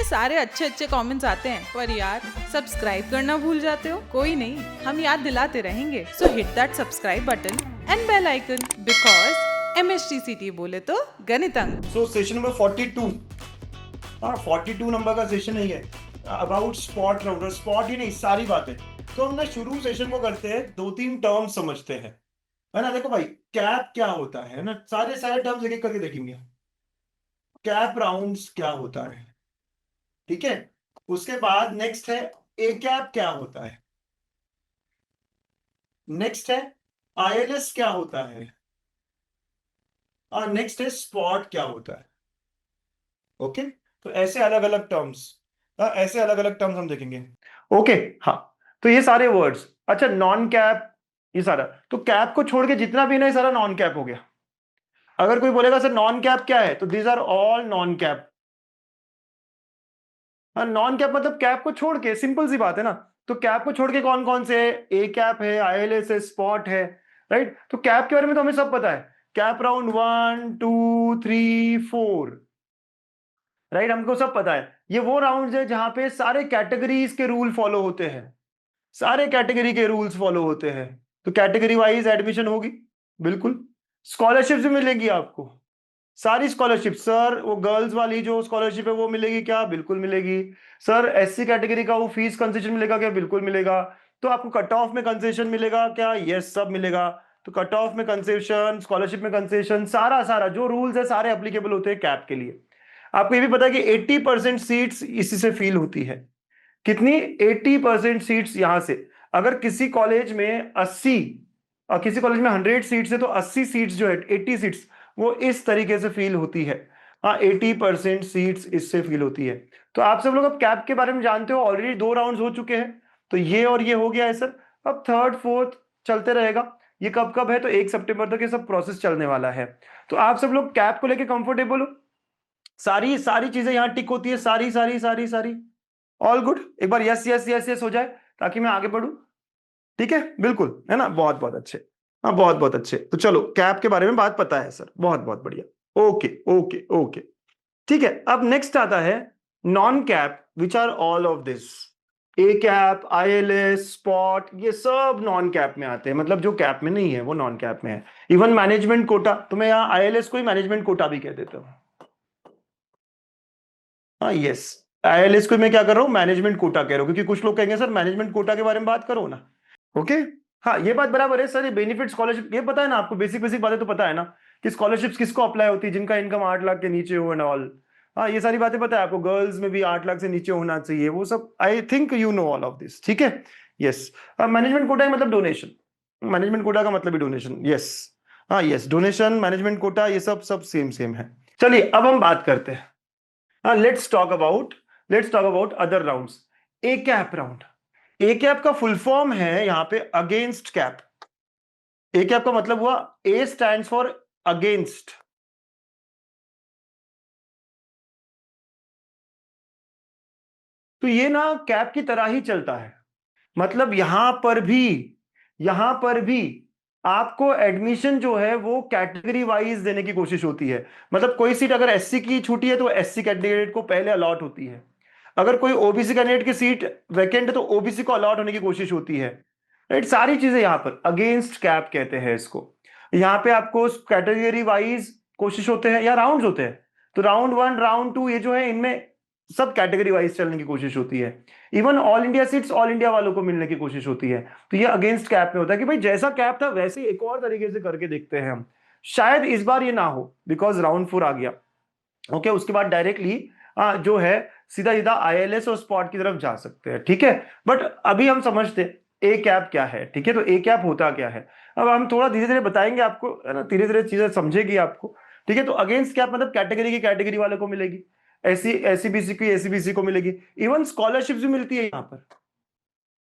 सारे अच्छे अच्छे कमेंट्स आते हैं, पर यार सब्सक्राइब करना भूल जाते हो। कोई नहीं, हम याद दिलाते रहेंगे। So hit that subscribe button and bell icon, because MHTCT बोले तो गणित अंक। सो सेशन नंबर 42, हाँ 42 नंबर का सेशन है ये, अबाउट स्पॉट राउंडर। स्पॉट ही नहीं, सारी बातें। तो हम ना शुरू सेशन को करते हैं, 2-3 टर्म समझते हैं, है ना। देखो भाई, कैप क्या होता है ना, सारे सारे टर्म्स एक एक करके देखेंगे। कैप राउंड्स क्या होता है, ठीक है। उसके बाद नेक्स्ट है ए कैप क्या होता है, नेक्स्ट है ILS क्या होता है, और नेक्स्ट है स्पॉट क्या होता है। ओके, तो ऐसे अलग अलग टर्म्स, ऐसे अलग अलग टर्म्स हम देखेंगे। ओके, हाँ, तो ये सारे वर्ड्स। अच्छा, नॉन कैप, ये सारा तो कैप को छोड़ के जितना भी ना, ये सारा नॉन कैप हो गया। अगर कोई बोलेगा सर नॉन कैप क्या है, तो these are all non CAP. Non CAP मतलब कैप को छोड़ के, सिंपल सी बात है ना। तो कैप को छोड़ के कौन कौन से है, ए कैप है, ILS है, स्पॉट है, राइट। तो कैप के बारे में तो हमें सब पता है। कैप राउंड 1 2 3 4, राइट, हमको सब पता है। ये वो राउंड है जहां पे सारे कैटेगरीज के रूल फॉलो होते हैं, सारे कैटेगरी के रूल्स फॉलो होते हैं। तो कैटेगरी वाइज एडमिशन होगी, बिल्कुल। स्कॉलरशिप भी मिलेगी आपको, सारी स्कॉलरशिप। सर वो गर्ल्स वाली जो स्कॉलरशिप है वो मिलेगी क्या, बिल्कुल मिलेगी। सर SC कैटेगरी का वो फीस कंसेशन मिलेगा क्या, बिल्कुल मिलेगा। तो आपको कट ऑफ में कंसेशन मिलेगा क्या, यस, सब मिलेगा। तो कट ऑफ में कंसेशन, स्कॉलरशिप में कंसेशन, सारा सारा जो रूल्स है सारे एप्लीकेबल होते हैं कैप के लिए। आपको ये भी पता है कि 80% सीट्स इसी से फील होती है। कितनी, 80% सीट्स यहां से। अगर किसी कॉलेज में 80 और किसी कॉलेज में 100 सीट्स है, तो 80 सीट्स जो है, 80 सीट्स वो इस तरीके से फील होती है। हाँ, 80% सीट्स इससे फील होती है। तो आप सब लोग अब कैप के बारे में जानते हो, ऑलरेडी 2 राउंड्स हो चुके हैं। तो ये और ये हो गया है सर। अब थर्ड फोर्थ चलते रहेगा। ये कब कब है, तो 1 सितंबर तक ये सब प्रोसेस चलने वाला है। तो आप सब लोग कैप को लेके कंफर्टेबल हो, सारी सारी चीजें यहां टिक होती है, सारी सारी सारी सारी, ऑल गुड। एक बार यस यस यस यस हो जाए ताकि मैं आगे बढ़ूं, ठीक है, बिल्कुल, है ना, बहुत बहुत अच्छे। हाँ, बहुत बहुत अच्छे। तो चलो, कैप के बारे में बात पता है सर, बहुत बहुत बढ़िया। ओके ओके ओके, ठीक है। अब नेक्स्ट आता है non CAP, which are all of this. A CAP, ILS, spot, ये सब नॉन कैप में आते हैं, मतलब जो कैप में नहीं है वो नॉन कैप में है। इवन मैनेजमेंट कोटा, तो मैं यहाँ ILS को ही मैनेजमेंट कोटा भी कह देता हूँ। हाँ, यस, ILS को मैं क्या कर रहा हूँ, मैनेजमेंट कोटा कह रहा हूँ, क्योंकि कुछ लोग कहेंगे सर मैनेजमेंट कोटा के बारे में बात करो ना। ओके, हाँ, ये बात बराबर है सर। ये बेनिफिट स्कॉलरशिप, ये पता है ना आपको, बेसिक बेसिक बातें तो पता है ना कि स्कॉलरशिप्स किसको अप्लाई होती है, जिनका इनकम 8 लाख के नीचे हो एंड ऑल। हाँ, ये सारी बातें पता है आपको। गर्ल्स में भी 8 लाख से नीचे होना चाहिए, वो सब I think you know all of this, ठीक है। यस, मैनेजमेंट कोटा मतलब डोनेशन, मैनेजमेंट कोटा का मतलब ही डोनेशन, यस। हाँ, यस, डोनेशन, मैनेजमेंट कोटा, ये सब सब सेम सेम है। चलिए अब हम बात करते हैं, let's talk about other rounds. A cap round, A cap का फुल फॉर्म है यहां पे अगेंस्ट कैप। ए कैप का मतलब हुआ, ए स्टैंड्स फॉर अगेंस्ट। तो ये ना कैप की तरह ही चलता है, मतलब यहां पर भी आपको एडमिशन जो है वो कैटेगरी वाइज देने की कोशिश होती है। मतलब कोई सीट अगर SC की छूटी है तो SC कैंडिडेट को पहले अलॉट होती है। अगर कोई OBC कैंडिडेट की सीट वैकेंट है तो OBC को अलॉट होने की कोशिश होती है, राइट। सारी चीजें यहां पर अगेंस्ट कैप कहते हैं इसको। यहां पे आपको कैटेगरी वाइज कोशिश होते हैं या राउंड्स होते हैं। तो राउंड 1 राउंड 2 ये जो है, इनमें सब कैटेगरी वाइज चलने की कोशिश होती है। Even all India seats all India वालों को मिलने की कोशिश होती है। तो ये अगेंस्ट कैप में होता है कि भाई जैसा कैप था वैसे ही एक और तरीके से करके देखते हैं हम। शायद इस बार ये ना हो, बिकॉज राउंड 4 आ गया। ओके, उसके बाद डायरेक्टली जो है सीधा सीधा ILS और स्पॉट की तरफ जा सकते हैं, ठीक है। बट अभी हम समझते हैं ए कैप क्या है, ठीक है। तो ए कैप होता क्या है, अब हम थोड़ा धीरे धीरे बताएंगे आपको, है ना, धीरे धीरे चीजें समझेगी आपको, ठीक है। तो अगेंस्ट कैप मतलब कैटेगरी की कैटेगरी वाले को मिलेगी, SC की SC को मिलेगी। इवन स्कॉलरशिप भी मिलती है यहाँ पर।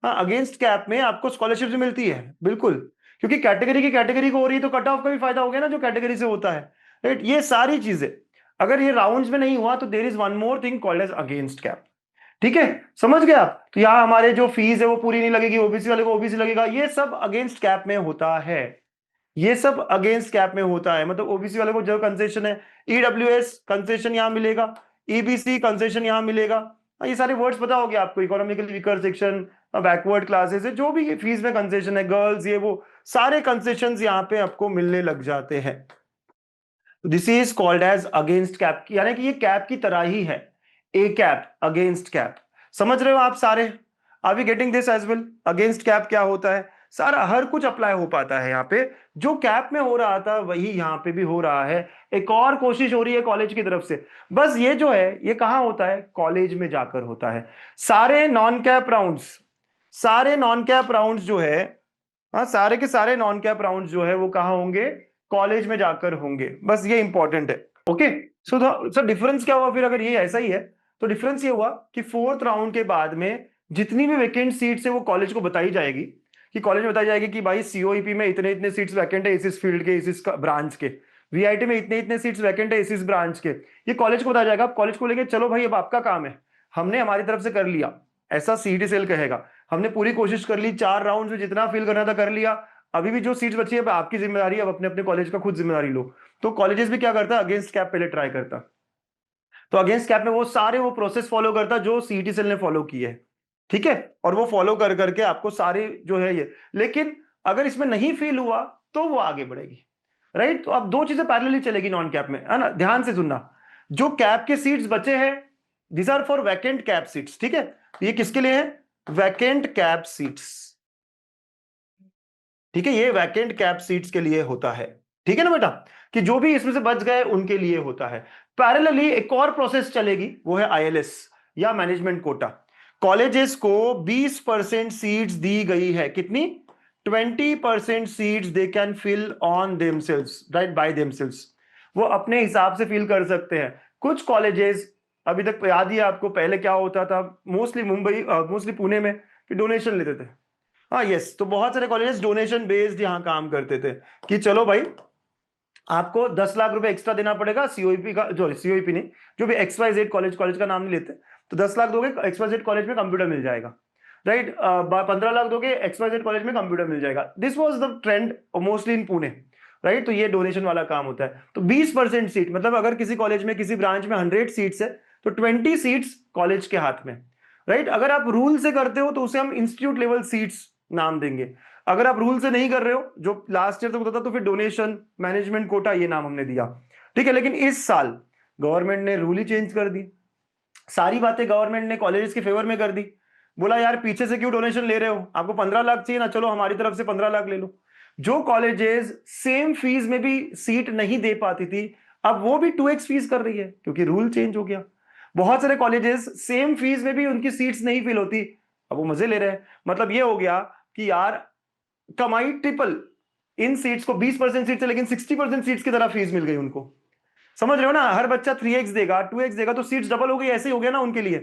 हाँ, अगेंस्ट कैप में आपको स्कॉलरशिप भी मिलती है, बिल्कुल, क्योंकि कैटेगरी की कैटेगरी को हो रही है तो कट ऑफ का भी फायदा हो गया ना, जो कैटेगरी से होता है, राइट। ये सारी चीजें अगर ये राउंड्स में नहीं हुआ तो there is one more thing called as against CAP, ठीक है। समझ गए आप। तो यहाँ हमारे जो फीस है वो पूरी नहीं लगेगी, OBC वाले को OBC लगेगा, ये सब अगेंस्ट कैप में होता है। ये सब अगेंस्ट कैप में होता है, मतलब OBC वाले को जो कंसेशन है, EWS कंसेशन यहां मिलेगा, ईबीसी कंसेशन यहाँ मिलेगा। ये सारे वर्ड्स पता हो गया आपको, economically weaker section, backward classes है, जो भी फीस में कंसेशन है, गर्ल्स, ये वो सारे कंसेशन यहाँ पे आपको मिलने लग जाते हैं। This is called as against CAP, यानी कि ये कैप की तरह ही है, ए कैप अगेंस्ट कैप। समझ रहे हो आप सारे? Are we getting this as well? Against CAP क्या होता है, सारा हर कुछ अप्लाई हो पाता है यहाँ पे, जो कैप में हो रहा था वही यहाँ पे भी हो रहा है। एक और कोशिश हो रही है कॉलेज की तरफ से, बस ये जो है ये कहां होता है, कॉलेज में जाकर होता है। सारे नॉन कैप राउंड्स, सारे नॉन कैप राउंड्स जो है, हाँ सारे के सारे नॉन कैप राउंड्स जो है वो कहां होंगे, कॉलेज में जाकर होंगे। बस ये इंपॉर्टेंट है। ओके, सो डिफरेंस क्या हुआ फिर, अगर ये ऐसा ही है तो डिफरेंस ये हुआ कि फोर्थ राउंड के बाद में जितनी भी वैकेंट सीट्स है वो कॉलेज को बताई जाएगी, कि कॉलेज में बताई जाएगी कि भाई सीओईपी में इतने इतने सीट्स वैकेंट है इस फील्ड के, इस ब्रांच के, वीआईटी में इतने इतने सीट्स वैकेंट है इस ब्रांच के, ये कॉलेज को बताया जाएगा। आप कॉलेज को लेके चलो भाई, अब आपका काम है, हमने हमारी तरफ से कर लिया, ऐसा सीईटी सेल कहेगा, हमने पूरी कोशिश कर ली, 4 राउंड में जितना फिल करना था कर लिया, अभी भी जो सीट्स बची है अब आपकी जिम्मेदारी है, अब अपने अपने कॉलेज का खुद जिम्मेदारी लो। तो कॉलेजेस भी क्या करता है, अगेंस्ट कैप पहले ट्राई करता, तो अगेंस्ट कैप में वो सारे वो प्रोसेस फॉलो करता जो सीईटी सेल ने फॉलो की है, ठीक है, और वो फॉलो कर करके आपको सारे जो है ये, लेकिन अगर इसमें नहीं फील हुआ तो वो आगे बढ़ेगी, राइट। तो अब दो चीजें पैरेलली चलेगी नॉन कैप में, है ना, ध्यान से सुनना। जो कैप के सीट्स बचे हैं, this are for vacant CAP seats, ठीक है, ये किसके लिए है, वैकेंट कैप सीट्स, ठीक है, ये वैकेंट कैप सीट्स के लिए होता है, ठीक है ना बेटा, कि जो भी इसमें से बच गए उनके लिए होता है। पैरेलली एक और प्रोसेस चलेगी, वो है आईएलएस या मैनेजमेंट कोटा। कॉलेजेस को 20% सीट्स दी गई है, कितनी, 20% seats they can fill on themselves, right, by themselves, वो अपने हिसाब से फिल कर सकते हैं। कुछ कॉलेजेस, अभी तक याद ही है आपको, पहले क्या होता था, मोस्टली मुंबई, मोस्टली पुणे में डोनेशन लेते थे, हाँ यस, तो बहुत सारे कॉलेजेस डोनेशन बेस्ड यहां काम करते थे, कि चलो भाई आपको 10 लाख रुपए एक्स्ट्रा देना पड़ेगा, सीओईपी का, जो सीओईपी नहीं, जो भी XYZ कॉलेज, कॉलेज का नाम नहीं लेते, तो 10 लाख दोगे XYZ कॉलेज में कंप्यूटर मिल जाएगा, राइट, 15 लाख दोगे XYZ कॉलेज में कंप्यूटर मिल जाएगा। This was the trend mostly in Pune, right, तो ये डोनेशन वाला काम होता है। तो 20% सीट, मतलब अगर किसी कॉलेज में किसी ब्रांच में 100 सीट्स है तो 20 सीट्स कॉलेज के हाथ में, राइट। अगर आप रूल से करते हो तो उसे हम इंस्टीट्यूट लेवल सीट्स नाम देंगे, अगर आप रूल से नहीं कर रहे हो, जो लास्ट ईयर तक होता था, तो फिर डोनेशन, मैनेजमेंट कोटा, ये नाम हमने दिया, ठीक है। लेकिन इस साल गवर्नमेंट ने रूल ही चेंज कर दी, सारी बातें गवर्नमेंट ने कॉलेजेस के फेवर में कर दी, बोला यार पीछे से क्यों डोनेशन ले रहे हो, आपको 15 लाख चाहिए ना, चलो हमारी तरफ से 15 लाख ले लो। जो कॉलेजेस सेम फीस में भी सीट नहीं दे पाती थी, अब वो भी 2x फीस कर रही है, क्योंकि रूल चेंज हो गया। बहुत सारे कॉलेजेस सेम फीस में भी उनकी सीट्स नहीं फिल होती, अब वो मजे ले रहे हैं। मतलब ये हो गया कि यार कमाई ट्रिपल, इन सीट्स को 20% सीट्स है, लेकिन 60% सीट्स की तरह फीस मिल गई उनको, समझ रहे हो ना, हर बच्चा 3x देगा, 2x देगा, तो सीट्स डबल हो गई, ऐसे ही हो गया ना उनके लिए,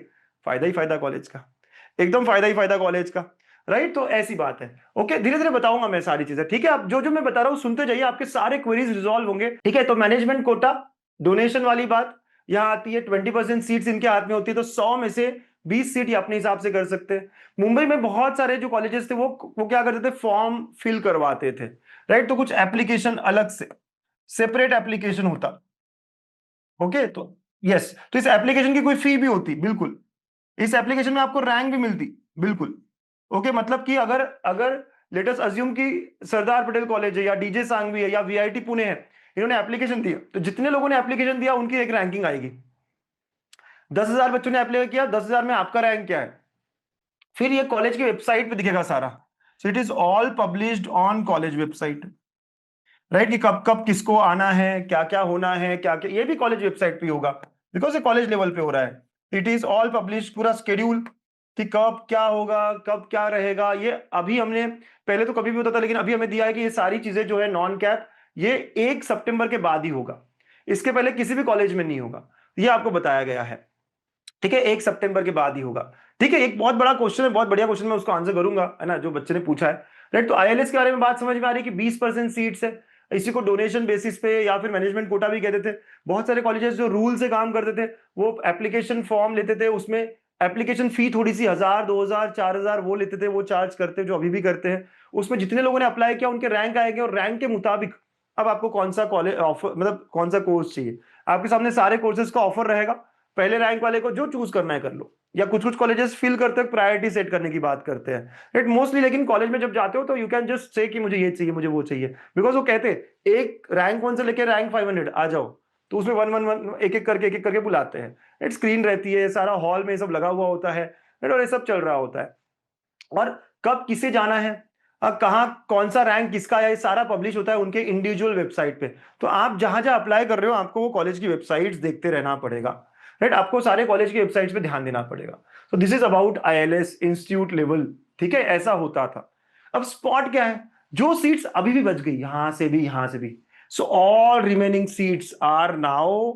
फायदा ही फायदा कॉलेज का, एकदम फायदा ही फायदा कॉलेज का, राइट। तो ऐसी बात है। ओके, धीरे धीरे बताऊंगा मैं सारी चीजें, ठीक है, आप जो जो मैं बता रहा हूं सुनते जाइए, आपके सारे क्वेरीज रिजॉल्व होंगे, ठीक है। तो मैनेजमेंट कोटा, डोनेशन वाली बात यहां आती है, 20% सीट्स इनके हाथ में होती है, तो 100 में से 20 सीट अपने हिसाब से कर सकते हैं। मुंबई में बहुत सारे जो कॉलेजेस थे वो क्या करते थे, फॉर्म फिल करवाते थे, राइट, तो कुछ एप्लीकेशन अलग से, सेपरेट एप्लीकेशन होता, ओके। तो यस, तो इस एप्लीकेशन की कोई फी भी होती, बिल्कुल, इस एप्लीकेशन में आपको रैंक भी मिलती, बिल्कुल, ओके। मतलब कि अगर अगर लेट अस अज्यूम कि सरदार पटेल कॉलेज है या डीजे सांघवी है या वीआईटी पुणे है, इन्होंने एप्लीकेशन दिया, तो जितने लोगों ने एप्लीकेशन दिया उनकी एक रैंकिंग आएगी। 10,000 बच्चों ने अप्लाई किया, 10,000 में आपका रैंक क्या है, फिर ये कॉलेज की वेबसाइट पे दिखेगा सारा, so it is all published on college website, right, कि कब कब किसको आना है, क्या क्या होना है, क्या क्या, ये भी कॉलेज वेबसाइट पे होगा, बिकॉज ये कॉलेज लेवल पे हो रहा है। इट इज ऑल पब्लिश, पूरा स्केड्यूल कि कब क्या होगा, कब क्या रहेगा, ये अभी हमने, पहले तो कभी भी होता था, लेकिन अभी हमें दिया है कि ये सारी चीजें जो है नॉन कैप, ये 1 सितंबर के बाद ही होगा, इसके पहले किसी भी कॉलेज में नहीं होगा, ये आपको बताया गया है, ठीक है, 1 सितंबर के बाद ही होगा, ठीक है। एक बहुत बड़ा क्वेश्चन है, बहुत बढ़िया क्वेश्चन, मैं उसको आंसर करूंगा, है ना, जो बच्चे ने पूछा है, राइट। तो आईएलएस के बारे में बात समझ में आ रही है कि 20% सीट्स है, इसी को डोनेशन बेसिस पे या फिर मैनेजमेंट कोटा भी कहते थे। बहुत सारे कॉलेजेस जो रूल से काम करते थे, वो एप्लीकेशन फॉर्म लेते थे, उसमें एप्लीकेशन फी थोड़ी सी 1000 2000 4000 वो लेते थे, वो चार्ज करते, जो अभी भी करते हैं। उसमें जितने लोगों ने अप्लाई किया उनके रैंक आएंगे, और रैंक के मुताबिक अब आपको कौन सा कॉलेज ऑफर, मतलब कौन सा कोर्स चाहिए, आपके सामने सारे कोर्सेज का ऑफर रहेगा, पहले रैंक वाले को जो चूज करना है कर लो, या कुछ कुछ कॉलेजेस फील करते हैं प्रायोरिटी सेट करने की बात करते हैं, राइट मोस्टली। लेकिन कॉलेज में जब जाते हो तो यू कैन जस्ट से कि मुझे ये चाहिए, मुझे वो चाहिए, बिकॉज वो कहते हैं एक रैंक 1 से लेकर रैंक 500 आ जाओ, तो उसमें वन वन वन एक एक करके बुलाते हैं, राइट। स्क्रीन रहती है, सारा हॉल में सब लगा हुआ होता है, राइट, और ये सब चल रहा होता है। और कब किसे जाना है, कहाँ कौन सा रैंक किसका है, ये सारा पब्लिश होता है उनके इंडिविजुअल वेबसाइट पे। तो आप जहां जहां अप्लाई कर रहे हो आपको वो कॉलेज की वेबसाइट्स देखते रहना पड़ेगा, राइट। आपको सारे कॉलेज की वेबसाइट्स पे ध्यान देना पड़ेगा। तो this is about ILS institute level, ठीक है, ऐसा होता था। अब स्पॉट क्या है, जो सीट्स अभी भी बच गई, यहां से भी यहां से भी, so all remaining seats are now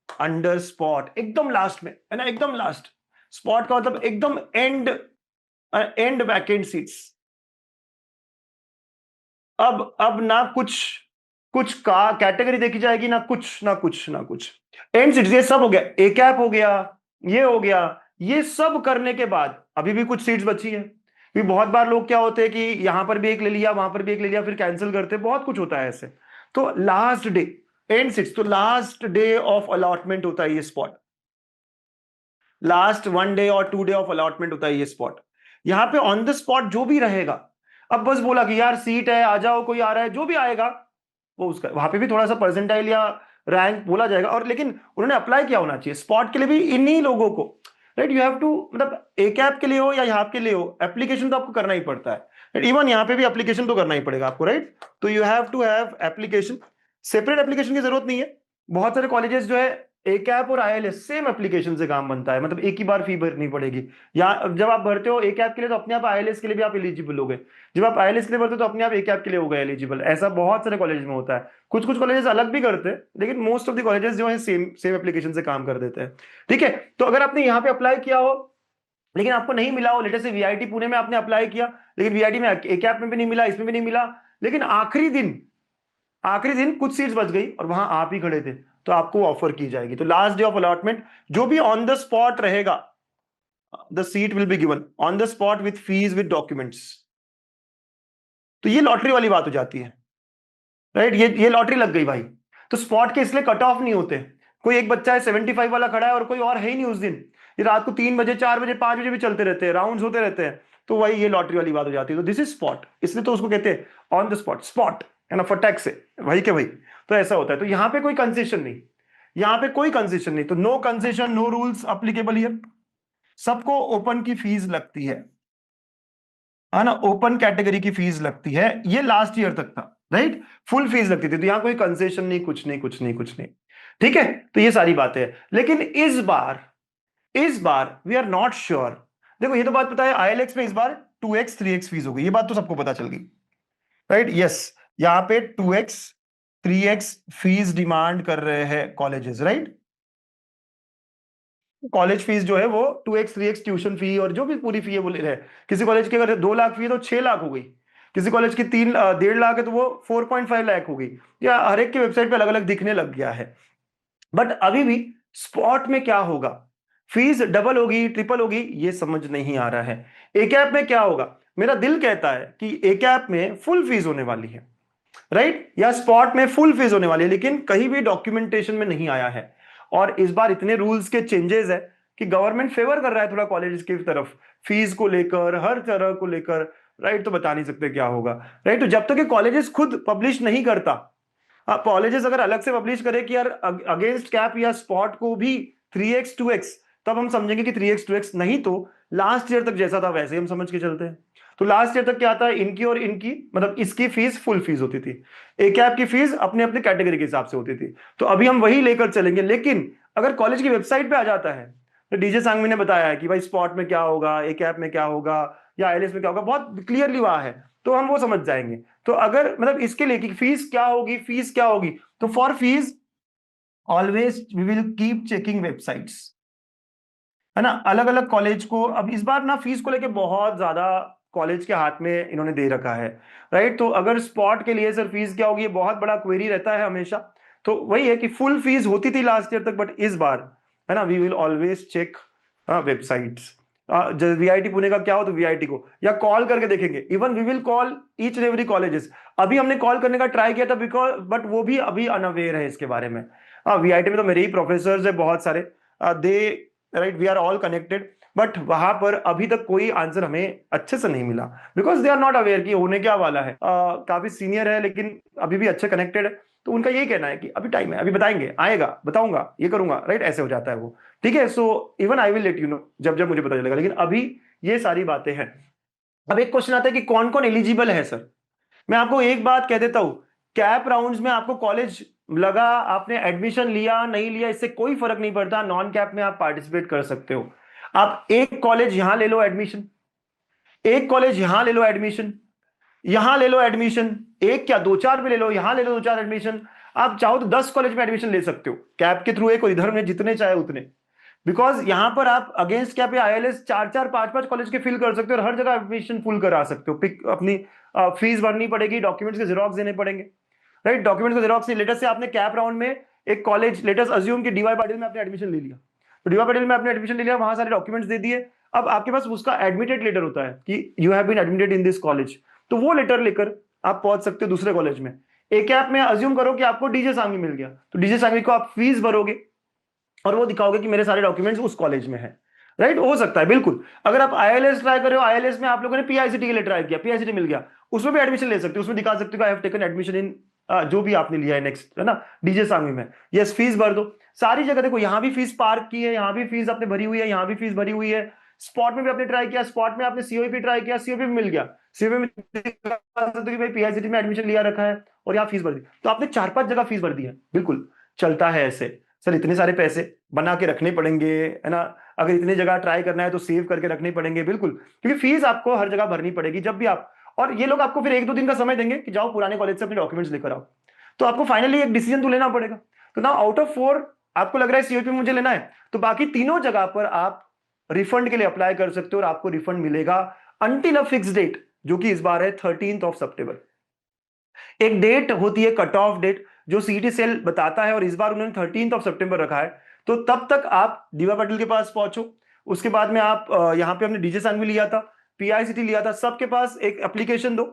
under spot, एकदम लास्ट में है ना, एकदम लास्ट। स्पॉट का मतलब एकदम एंड बैकएंड सीट्स। अब ना कुछ कुछ का कैटेगरी देखी जाएगी, ना कुछ ना कुछ ना कुछ, एंड सीट्स ये सब हो गया, ए कैप हो गया, ये हो गया। ये सब करने के बाद अभी भी कुछ सीट्स बची है, क्योंकि बहुत बार लोग क्या होते हैं कि यहां पर भी एक ले लिया, वहां पर भी एक ले लिया, फिर कैंसिल करते, बहुत कुछ होता है ऐसे। तो लास्ट डे एंड सीट्स, तो लास्ट डे ऑफ अलॉटमेंट होता है ये स्पॉट, लास्ट 1 डे और 2 डे ऑफ अलॉटमेंट होता है ये स्पॉट। यहां पे ऑन द स्पॉट जो भी रहेगा, अब बस बोला कि यार सीट है, आ जाओ, कोई आ रहा है, जो भी आएगा वो उसका, वहां पे भी थोड़ा सा परसेंटाइल या रैंक बोला जाएगा, और लेकिन उन्होंने अप्लाई किया होना चाहिए स्पॉट के लिए भी इन्हीं लोगों को, राइट। यू हैव टू, मतलब ए कैप के लिए हो या यहाँ के लिए हो, एप्लीकेशन तो आपको करना ही पड़ता है, इवन यहाँ पे भी एप्लीकेशन तो करना ही पड़ेगा आपको, राइट। तो you have to have application, separate application की जरूरत नहीं है। बहुत सारे कॉलेजेस जो है ए कैप और आईएलएस सेम एप्लीकेशन से काम बनता है, मतलब एक ही बार फी भरनी पड़ेगी। या जब आप भरते हो ए कैप के लिए तो अपने आप आईएलएस के लिए भी आप एलिजिबल हो गए, जब आप आईएलएस के लिए भरते हो तो अपने आप ए कैप के लिए हो गए एलिजिबल। ऐसा बहुत सारे कॉलेज में होता है, कुछ कुछ कॉलेजेस अलग भी करते हैं, लेकिन मोस्ट ऑफ द कॉलेजेस जो है सेम सेम एप्लीकेशन से काम कर देते हैं, ठीक है। तो अगर आपने यहाँ पे अप्लाई किया हो लेकिन आपको नहीं मिला हो, लेटर से वीआईटी पुणे में आपने अप्लाई किया, लेकिन वीआईटी में ए कैप में भी नहीं मिला, इसमें भी नहीं मिला, लेकिन आखिरी दिन कुछ सीट्स बच गई और वहां आप ही खड़े थे, तो आपको ऑफर की जाएगी। तो लास्ट डे ऑफ अलॉटमेंट जो भी ऑन द स्पॉट रहेगा, the seat will be given on the spot with fees with documents. तो ये लॉटरी वाली बात हो जाती है, राइट। ये लॉटरी लग गई भाई। तो स्पॉट के इसलिए कट ऑफ नहीं होते, कोई एक बच्चा है 75 वाला खड़ा है और कोई और है ही नहीं उस दिन, ये रात को 3 बजे 4 बजे 5 बजे भी चलते रहते हैं, राउंड्स होते रहते हैं, तो वही ये लॉटरी वाली बात हो जाती है। तो दिस इज स्पॉट, इसलिए तो उसको कहते हैं ऑन द स्पॉट, स्पॉट है ना, फटाक से वही के वही। तो ऐसा होता है। तो यहां पे कोई कंसेशन नहीं, यहां पे कोई कंसेशन नहीं, तो no concession, no rules applicable here. सबको ओपन की फीस लगती है ना, ओपन कैटेगरी की फीस लगती है, ये लास्ट ईयर तक था, राइट। फुल फीस लगती थी, तो यहां कोई कंसेशन नहीं, कुछ नहीं कुछ नहीं कुछ नहीं, ठीक है। तो ये सारी बातें हैं, लेकिन इस बार वी आर नॉट श्योर। देखो ये तो बात पता है आईएलएक्स में इस बार 2x 3x फीस हो गई, ये बात तो सबको पता चल गई, राइट। यस, यहां पे 2x 3x फीस डिमांड कर रहे हैं कॉलेजेस, राइट। कॉलेज फीस जो है वो 2x 3x ट्यूशन फी और जो भी पूरी फी है वो ले रहे हैं। किसी कॉलेज की अगर 2 लाख फी है तो 6 लाख हो गई, किसी कॉलेज की 1.5 लाख है तो वो 4.5 लाख हो गई, या हर एक की वेबसाइट पे अलग अलग दिखने लग गया है। बट अभी भी स्पॉट में क्या होगा, फीस डबल होगी ट्रिपल होगी, ये समझ नहीं आ रहा है। ए कैप में क्या होगा, मेरा दिल कहता है कि ए कैप में फुल फीस होने वाली है, राइट, या स्पॉट में फुल फीस होने वाली है, लेकिन कहीं भी डॉक्यूमेंटेशन में नहीं आया है। और इस बार इतने रूल्स के चेंजेस है कि गवर्नमेंट फेवर कर रहा है थोड़ा कॉलेज की तरफ, फीस को लेकर, हर तरह को लेकर, राइट। तो बता नहीं सकते क्या होगा, राइट। तो जब तक ये कॉलेजेस खुद पब्लिश नहीं करता, कॉलेजेस अगर अलग से पब्लिश करे कि यार अगेंस्ट कैप या स्पॉट को भी 3x 2x, तब हम समझेंगे कि 3x 2x, नहीं तो लास्ट ईयर तक जैसा था वैसे हम समझ के चलते हैं। तो लास्ट ईयर तक क्या था, इनकी और इनकी, मतलब इसकी फीस फुल फीस होती थी, ए कैप की फीस अपने अपने कैटेगरी के हिसाब से होती थी। तो अभी हम वही लेकर चलेंगे, लेकिन अगर कॉलेज की वेबसाइट पे आ जाता है तो डीजे सांगवी ने बताया है कि भाई स्पॉट में क्या होगा, ए कैप में क्या होगा, या आईएलएस में क्या होगा, बहुत क्लियरली वहां है, तो हम वो समझ जाएंगे। तो अगर मतलब इसके लिए कि फीस क्या होगी, फीस क्या होगी, तो for fees always we will keep checking websites, है ना। अलग अलग कॉलेज को अब इस बार ना फीस को लेके बहुत ज्यादा कॉलेज के हाथ में इन्होंने दे रखा है, राइट। तो अगर स्पॉट के लिए सर फीस क्या होगी, ये बहुत बड़ा क्वेरी रहता है हमेशा। तो वही है कि फुल फीस होती थी लास्ट ईयर तक, बट इस बार है ना, we will always check websites. VIT Pune का क्या हो तो वीआईटी को या कॉल करके देखेंगे, even we will call each and every colleges. अभी हमने कॉल करने का ट्राई किया था बिकॉज, बट वो भी अभी अनअवेयर है इसके बारे में। वीआईटी में तो मेरे ही प्रोफेसर है बहुत सारे, they're right, we are all connected, but वहां पर अभी तक कोई आंसर हमें अच्छे से नहीं मिला, because they are not aware कि होने क्या वाला है। काफी सीनियर है लेकिन अभी भी अच्छे कनेक्टेड है, तो उनका यही कहना है कि अभी टाइम है, अभी बताएंगे, आएगा, बताऊंगा, ये करूंगा, राइट, ऐसे हो जाता है वो। ठीक है, so even I will let you know जब जब मुझे पता चलेगा, लेकिन अभी ये सारी बातें हैं। अब एक क्वेश्चन आता है कि कौन कौन एलिजिबल है सर। मैं आपको एक बात कह देता हूं, कैप राउंड्स में आपको कॉलेज लगा, आपने एडमिशन लिया नहीं लिया, इससे कोई फर्क नहीं पड़ता, नॉन कैप में आप पार्टिसिपेट कर सकते हो। आप एक कॉलेज यहां ले लो एडमिशन, एक कॉलेज यहां ले लो एडमिशन, यहां ले लो एडमिशन, एक क्या दो चार में ले लो, यहां ले लो दो चार एडमिशन, आप चाहो तो 10 कॉलेज में एडमिशन ले सकते हो कैप के थ्रू, एक और इधर में जितने चाहे उतने, बिकॉज यहां पर आप अगेंस्ट कैप आईएलएस चार चार पांच पांच कॉलेज के फिल कर सकते हो और हर जगह एडमिशन फुल करा सकते हो। पिक अपनी फीस भरनी पड़ेगी, डॉक्यूमेंट्स के जेरोक्स देने पड़ेंगे, राइट, डॉक्यूमेंट्स के जेरोक्स नहीं। लेटेस्ट से आपने कैप राउंड में एक कॉलेज, लेटेस्ट अज्यूम कि डीवाई पाटिल में आपने एडमिशन ले लिया, तो डीवाई पाटिल में आपने एडमिशन ले लिया, वहां सारे डॉक्यूमेंट्स दे दिए, अब आपके पास उसका एडमिटेड लेटर होता है कि you have been admitted in this college, तो वो लेटर लेकर आप पहुंच सकते हो दूसरे कॉलेज में। एक ऐप में अज्यूम करो कि आपको डीजे सांगवी मिल गया, तो डीजे सांगवी को आप फीस भरोगे और वो दिखाओगे कि मेरे सारे डॉक्यूमेंट्स उस कॉलेज में है, राइट, हो सकता है बिल्कुल। अगर आप आईएलएस ट्राई कर रहे हो, आईएलएस में आप लोगों ने पीआईसीटी के लिए ट्राई किया, पीआईसीटी मिल गया, उसमें भी एडमिशन ले सकते हो, उसमें दिखा सकते हो I have taken admission in जो भी आपने लिया है नेक्स्ट, है ना, डीजे सांगवी में, यस, फीस भर दो। सारी जगह देखो, यहां भी फीस पार्क की है, यहां भी फीस आपने भरी हुई है, यहां भी फीस भरी हुई है, स्पॉट में भी आपने ट्राई किया, स्पॉट में आपने सीओपी ट्राई किया, सीओपी मिल गया, सीओपी में दिखा सकते हो कि भाई पीआईसीटी में एडमिशन लिया रखा है और यहाँ फीस भर दी, तो आपने 4-5 जगह फीस भर दी है। बिल्कुल चलता है ऐसे, सर इतने सारे पैसे बना के रखने पड़ेंगे, है ना, अगर इतनी जगह ट्राई करना है तो सेव करके रखने पड़ेंगे, बिल्कुल, क्योंकि फीस आपको हर जगह भरनी पड़ेगी जब भी आप, और ये लोग आपको फिर 1-2 दिन का समय देंगे कि जाओ पुराने कॉलेज से अपने डॉक्यूमेंट्स लेकर आओ, तो आपको फाइनली एक डिसीजन तो लेना पड़ेगा। तो ना आउट ऑफ 4 आपको लग रहा है सीओपी मुझे लेना है, तो बाकी तीनों जगह पर आप रिफंड के लिए अप्लाई कर सकते हो और आपको रिफंड मिलेगा अंटिल अ फिक्स डेट, जो कि इस बार है 13 सितंबर। एक डेट होती है कट ऑफ डेट जो सीटी सेल बताता है, और इस बार उन्होंने 13 सितंबर रखा है, तो तब तक आप डीवा पाटिल के पास पहुंचो। उसके बाद में आप यहाँ पे हमने डीजे सांगवी लिया था, पीआईसीटी लिया था, सबके पास एक एप्लीकेशन दो।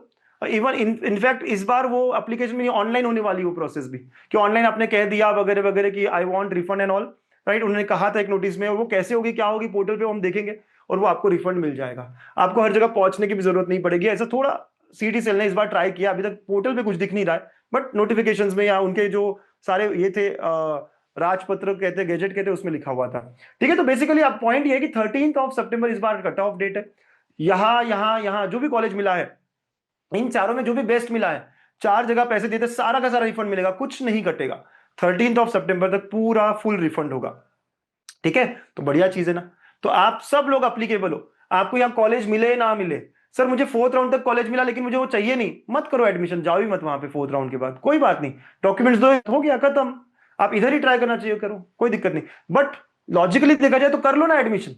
इवन इनफैक्ट इस बार वो एप्लीकेशन में ऑनलाइन होने वाली वो प्रोसेस भी, कि ऑनलाइन आपने कह दिया वगैरह वगैरह कि I want refund and all, right, उन्होंने कहा था एक नोटिस में, और वो कैसे होगी क्या होगी पोर्टल पे हम देखेंगे, और वो आपको रिफंड मिल जाएगा, आपको हर जगह पहुंचने की भी जरूरत नहीं पड़ेगी। ऐसा थोड़ा सीटी सेल ने इस बार ट्राई किया, अभी तक पोर्टल पे कुछ दिख नहीं रहा है, बट नोटिफिकेशंस में या उनके जो सारे ये थे राजपत्र कहते, गैजेट कहते, उसमें लिखा हुआ था। ठीक है, तो बेसिकली आप पॉइंट ये है कि 13 सितंबर इस बार कट ऑफ डेट है। यहां यहां यहां जो भी कॉलेज मिला है, इन चारों में जो भी बेस्ट मिला है, 4 जगह पैसे दिए थे, सारा का सारा रिफंड मिलेगा, कुछ नहीं कटेगा, 13 सितंबर तक पूरा फुल रिफंड होगा। ठीक है, तो बढ़िया चीज है ना, तो आप सब लोग अप्लीकेबल हो, आपको यहाँ कॉलेज मिले ना मिले, सर मुझे 4th राउंड तक कॉलेज मिला लेकिन मुझे वो चाहिए नहीं, मत करो एडमिशन, जाओ ही मत वहां पे 4th राउंड के बाद, कोई बात नहीं, डॉक्यूमेंट्स दो, हो गया खत्म, आप इधर ही ट्राई करना चाहिए, करो, कोई दिक्कत नहीं, बट लॉजिकली देखा जाए तो कर लो ना एडमिशन,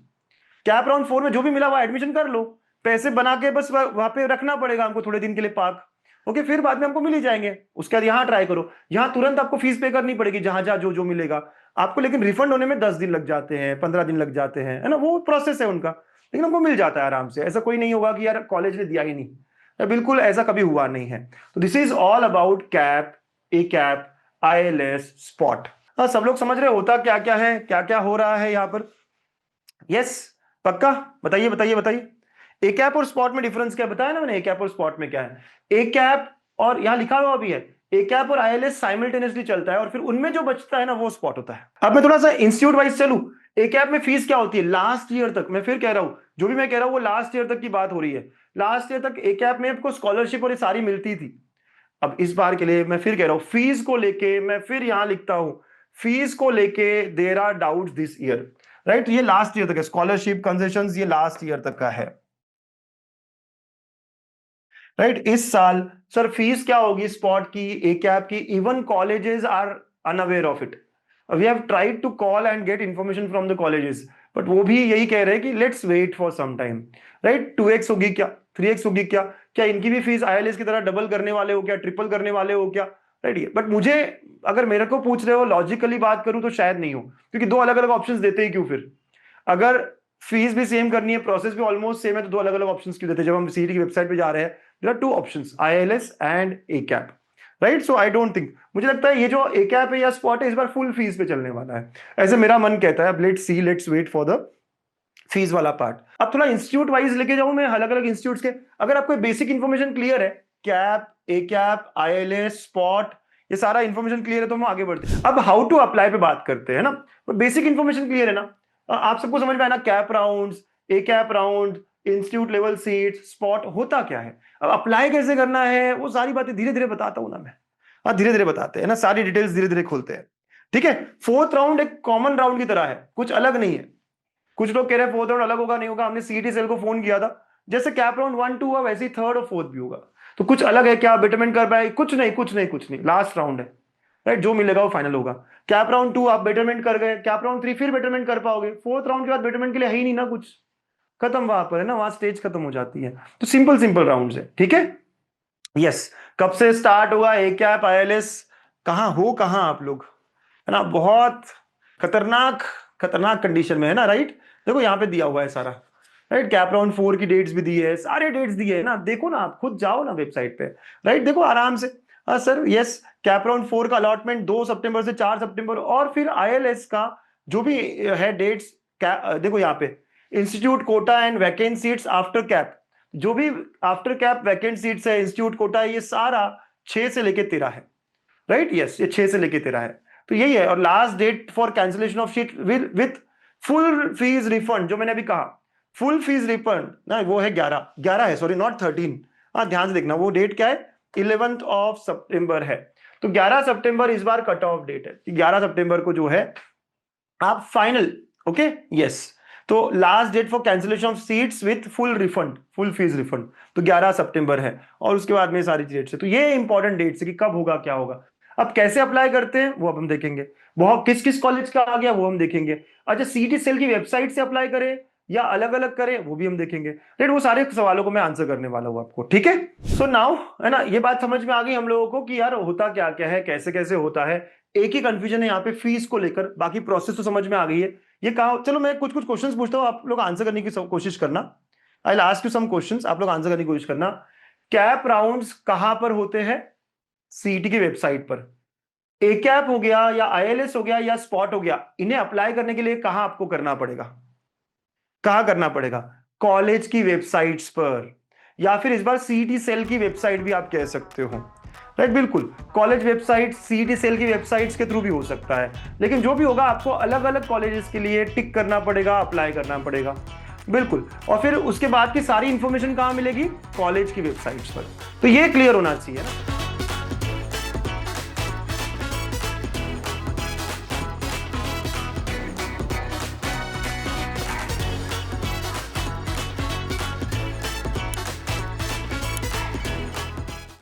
कैप राउंड 4 में जो भी मिला वो एडमिशन कर लो, पैसे बना के बस वहां पे रखना पड़ेगा हमको थोड़े दिन के लिए पार्क, ओके, फिर बाद में हमको मिल ही जाएंगे, उसके बाद यहाँ ट्राई करो, यहाँ तुरंत आपको फीस पे करनी पड़ेगी जहां जहां जो जो मिलेगा आपको, लेकिन रिफंड होने में 10 दिन लग जाते हैं, 15 दिन लग जाते हैं, है ना, वो प्रोसेस है उनका, लेकिन हमको मिल जाता है आराम से, ऐसा कोई नहीं होगा कि यार कॉलेज ने दिया ही नहीं, बिल्कुल ऐसा कभी हुआ नहीं है। तो this is all about cap, A cap, ILS, spot. हाँ, सब लोग समझ रहे होता क्या क्या है, क्या क्या हो रहा है यहाँ पर, यस, पक्का, बताइए बताइए बताइए। ए कैप और स्पॉट में डिफरेंस क्या बताया ना मैंने, ए कैप और स्पॉट में क्या है, ए कैप और यहां लिखा हुआ भी है, ए कैप और आईएलएस साइमल्टेनियसली चलता है, और फिर उनमें जो बचता है ना वो स्पॉट होता है। अब मैं थोड़ा सा इंस्टीट्यूट वाइज चलूं, ए कैप में फीस क्या होती है लास्ट ईयर तक, मैं फिर कह रहा हूं, जो भी मैं कह रहा हूं वो लास्ट ईयर तक की बात हो रही है, लास्ट ईयर तक ए कैप में आपको स्कॉलरशिप और ये सारी मिलती थी। अब इस बार के लिए मैं फिर कह रहा हूं, फीस को लेके मैं फिर यहां लिखता हूं, फीस को लेके there are doubts this year, right, ये लास्ट ईयर तक है, स्कॉलरशिप कंसेशंस ये लास्ट ईयर तक का है, राइट। इस साल सर फीस क्या होगी स्पॉट की, ए कैप की, even colleges are unaware of it, we have tried to call and get information from the colleges, but वो भी यही कह रहे हैं कि let's wait for some time, right, 2x होगी क्या, 3x होगी क्या, क्या इनकी भी फीस आईएलएस की तरह डबल करने वाले हो क्या, ट्रिपल करने वाले हो क्या, राइट, बट मुझे अगर मेरे को पूछ रहे हो लॉजिकली बात करूं तो शायद नहीं हो, क्योंकि दो अलग अलग ऑप्शंस देते ही क्यों फिर, अगर फीस भी सेम करनी है, प्रोसेस भी ऑलमोस्ट सेम है, तो दो अलग अलग ऑप्शंस क्यों देते हैं, जब हम सीटी की वेबसाइट पे जा रहे हैं, there are 2 options, ILS and A CAP, right. So I don't think, मुझे लगता है ये जो ए कैप है या स्पॉट है इस बार फुल फीस पे चलने वाला है, ऐसे मेरा मन कहता है। अब let's see, let's wait for the fees वाला पार्ट। अब थोड़ा इंस्टीट्यूट वाइज लेके जाऊं मैं, अलग अलग इंस्टीट्यूट्स के। अगर आपको बेसिक इंफॉर्मेशन क्लियर है, कैप, ए कैप, ILS, स्पॉट, ये सारा इंफॉर्मेशन क्लियर है तो हम आगे बढ़ते हैं। अब हाउ टू अप्लाई पे बात करते हैं ना। बेसिक इंफॉर्मेशन क्लियर है ना, आप सबको समझ में आया ना, cap rounds, a cap round, institute level seat, spot होता क्या है, अब अप्लाई कैसे करना है, वो सारी बातें धीरे धीरे बताता हूं ना मैं। हाँ, धीरे धीरे बताते हैं ना, सारी डिटेल्स धीरे धीरे खोलते हैं। ठीक है, फोर्थ राउंड एक कॉमन राउंड की तरह है, कुछ अलग नहीं है। कुछ लोग कह रहे हैं फोर्थ राउंड अलग होगा, नहीं होगा। हमने सीटी सेल को फोन किया था, जैसे कैप राउंड 1 2 हुआ वैसे ही थर्ड और फोर्थ भी होगा। तो कुछ अलग है क्या, बेटरमेंट कर पाए? कुछ नहीं, कुछ नहीं, कुछ नहीं, लास्ट राउंड है, राइट। जो मिलेगा वो फाइनल होगा। कैप राउंड 2 आप बेटरमेंट कर गए, कैप राउंड 3 फिर बेटरमेंट कर पाओगे, फोर्थ राउंड के बाद बेटरमेंट के लिए है ही नहीं ना कुछ, खत्म वहां पर है ना, वहां स्टेज खत्म हो जाती है। तो सिंपल सिंपल राउंड्स है, ठीक है। यस, कब से स्टार्ट होगा ए कैप ILS, कहाँ हो, कहाँ आप लोग, है ना, बहुत खतरनाक खतरनाक कंडीशन में है ना, राइट। देखो यहाँ पे दिया हुआ है सारा, राइट। कैप राउंड 4 की डेट्स भी दी है, सारे डेट्स दिए है ना, देखो ना, आप खुद जाओ ना वेबसाइट पे, राइट, देखो आराम से। हाँ सर, यस, कैप राउंड 4 का अलॉटमेंट 2 सितंबर से 4 सितंबर, और फिर ILS का जो भी है डेट्स, देखो यहाँ पे institute quota and vacant seats after CAP, जो भी आफ्टर कैप वैकेंट सीट्स है, इंस्टीट्यूट कोटा है, ये सारा 6 से लेके 13 है, राइट। यस, ये 6 से लेके 13 है, तो यही है। और last date for cancellation of seat with full fees refund, जो मैंने अभी कहा फुल फीस रिफंड ना, वो है 11 है, सॉरी नॉट 13। हाँ, ध्यान से देखना, वो डेट क्या है, 11th ऑफ सितंबर है। तो 11 सितंबर इस बार कट ऑफ डेट है, 11 सितंबर को जो है आप फाइनल, ओके, यस। तो last date for cancellation of seats with full refund, full fees refund, तो 11 सितंबर है। और उसके बाद में सारी डेट्स है, तो ये इंपॉर्टेंट डेट्स है कि कब होगा, क्या होगा। अब कैसे अप्लाई करते हैं वो अब हम देखेंगे, बहुत किस किस कॉलेज का आ गया वो हम देखेंगे। अच्छा, सीटी सेल की वेबसाइट से अप्लाई करें या अलग अलग करें वो भी हम देखेंगे, राइट। वो सारे सवालों को मैं आंसर करने वाला हूं आपको, ठीक है। सो नाउ, है ना, ये बात समझ में आ गई हम लोगों को कि यार होता क्या क्या है, कैसे कैसे होता है। एक ही कंफ्यूजन है यहाँ पे फीस को लेकर, बाकी प्रोसेस तो समझ में आ गई है। ये कहा, चलो मैं कुछ कुछ क्वेश्चंस पूछता हूँ, आप लोग आंसर करने की कोशिश करना। I will ask you some questions, आप लोग आंसर करने की कोशिश करना। कैप राउंड्स कहां पर होते हैं? सीटी की वेबसाइट पर। ए कैप हो गया या ILS हो गया या स्पॉट हो गया, इन्हें अप्लाई करने के लिए कहां आपको करना पड़ेगा, कहां करना पड़ेगा? कॉलेज की वेबसाइट्स पर, या फिर इस बार सीटी सेल की वेबसाइट भी आप कह सकते हो, राइट। बिल्कुल, कॉलेज वेबसाइट, सीटी सेल की वेबसाइट्स के थ्रू भी हो सकता है, लेकिन जो भी होगा आपको अलग अलग कॉलेजेस के लिए टिक करना पड़ेगा, अप्लाई करना पड़ेगा, बिल्कुल। और फिर उसके बाद की सारी इंफॉर्मेशन कहां मिलेगी? कॉलेज की वेबसाइट्स पर। तो ये क्लियर होना चाहिए ना।